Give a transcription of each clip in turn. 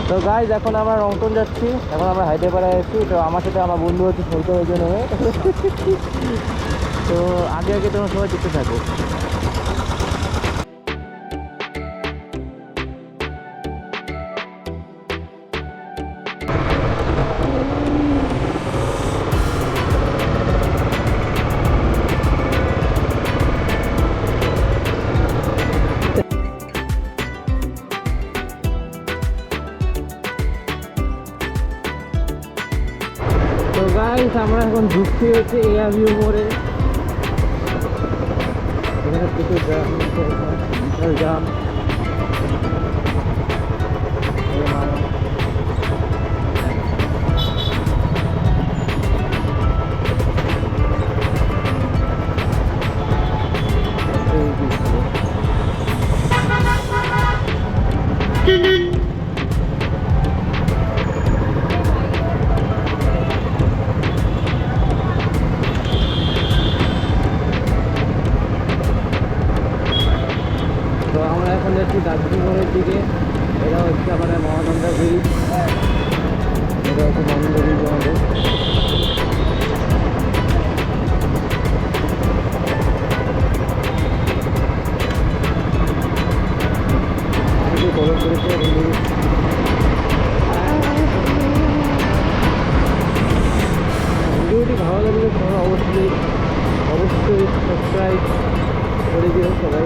তো গাইজ এখন আমরা রংটন যাচ্ছি, এখন আমরা হায়দ্রাবাদে আছি। তো আমার সাথে আমার বন্ধু হচ্ছে সৈত ওজন হয়ে। তো আগে আগে তোমার সবাই দেখতে থাকো। তো গাইস আমরা এখন ঢুকছি হচ্ছে এয়ারভিউ মোড়ে। এখানে প্রচুর জ্যাম। তো আমরা এখন যাচ্ছি দার্জিলিংয়ের দিকে। এটা হচ্ছে আমাদের মহানন্দা ব্রিজ, এটা হচ্ছে মহানন্দা ব্রিজ আমাদের। গরম করেছে ভিডিওটি ভালো লাগলে তোমরা অবশ্যই সাবস্ক্রাইব করে দিও সবাই।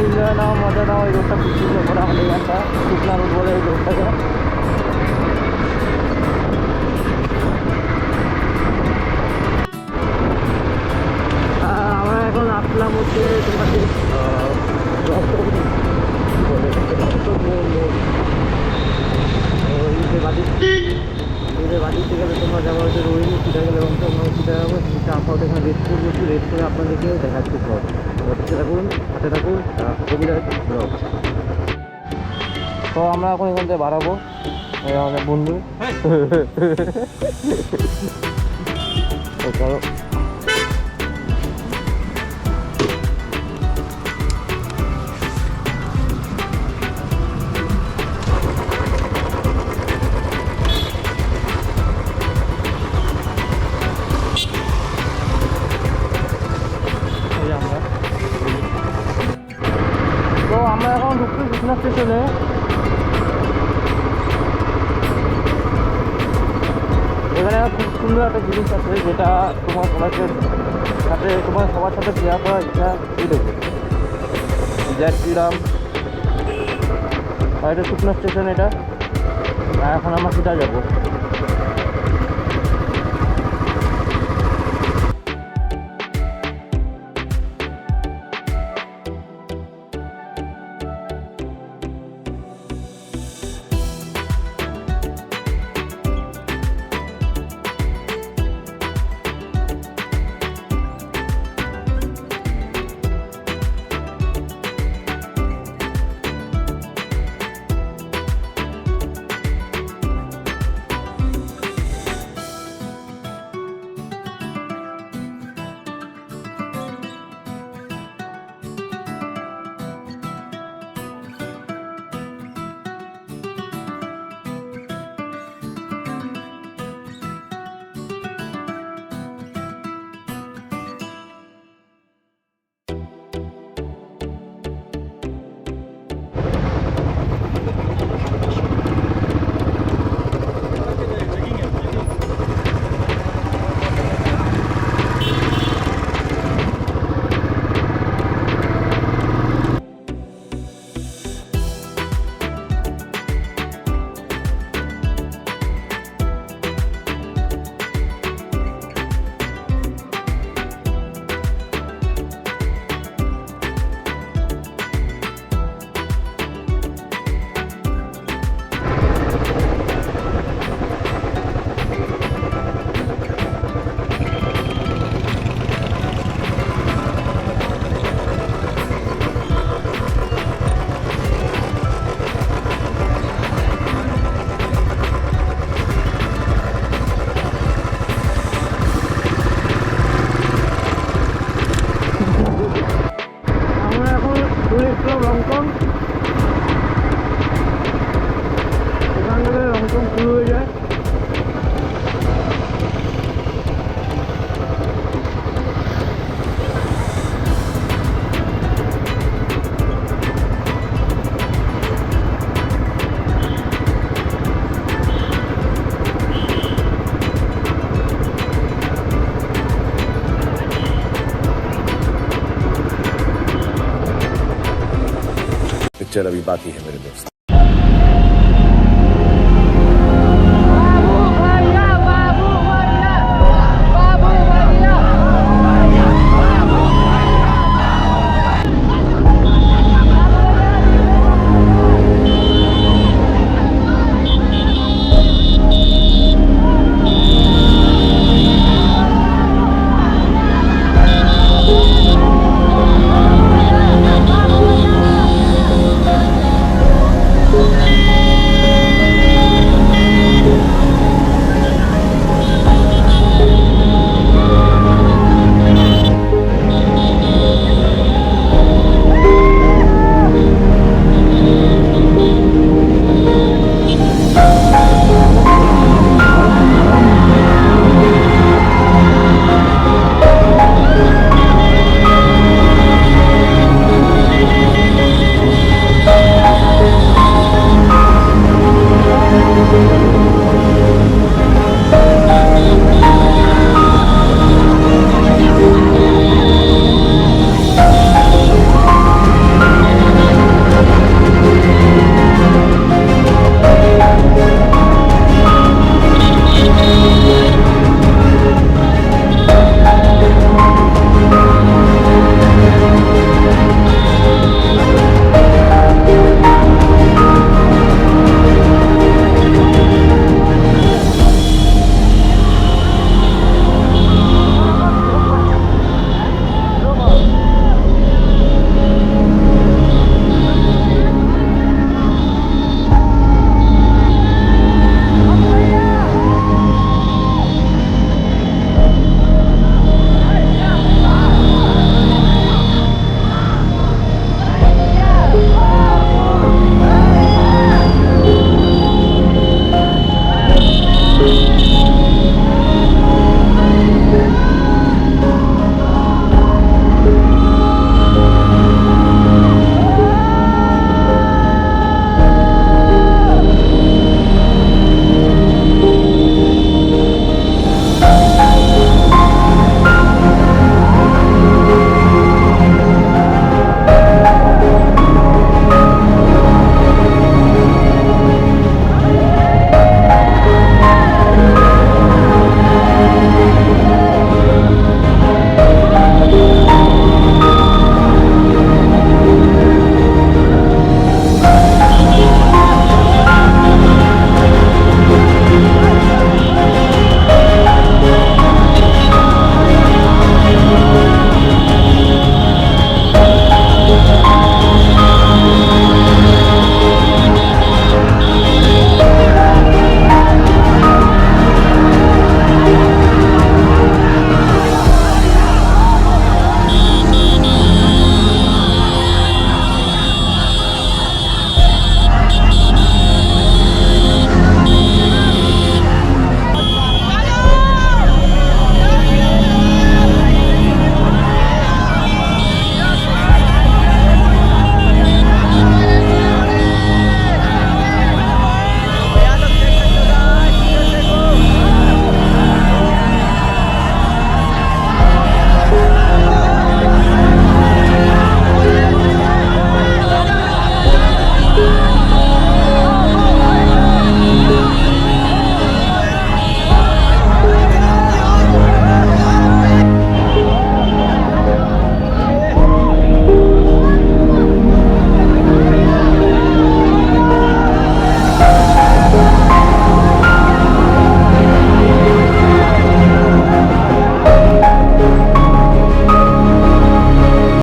এনজয় নাও, মজা নাও। এই রোডটা খুব সুন্দর করে আমাদের একটা শুকনা রোড বলে এই রোডটাকে। আমরা এখন আসলাম হচ্ছে তোমাদের বাড়ি থেকে গেলে তোমরা যাবো হচ্ছে রোহিণী, সিধা গেলে সিধা যাবো। তারপর এখানে রেস্ট করবো, একটু রেস্ট করে আপনাদেরকে দেখাচ্ছি সব। দেখতে থাকুন, হাতে থাকুন, কবিতা ব্লগ। তো আমরা এখন এখান থেকে বাড়াবো আমাদের বন্ধু। চলো আমরা এখন ঢুকছি কৃষ্ণা স্টেশনে। এখানে খুব সুন্দর একটা জিনিস আছে যেটা তোমার সবার সাথে শেয়ার করার ইচ্ছা এই দেখো। জয় শ্রীরাম। আর এটা কৃষ্ণা স্টেশন, এটা এখন আমরা সিধা যাবো। চলে এসলাম রংটং। এখান থেকে রংটং শুরু হয়ে যায়। पिक्चर अभी बाकी है मेरे दोस्त।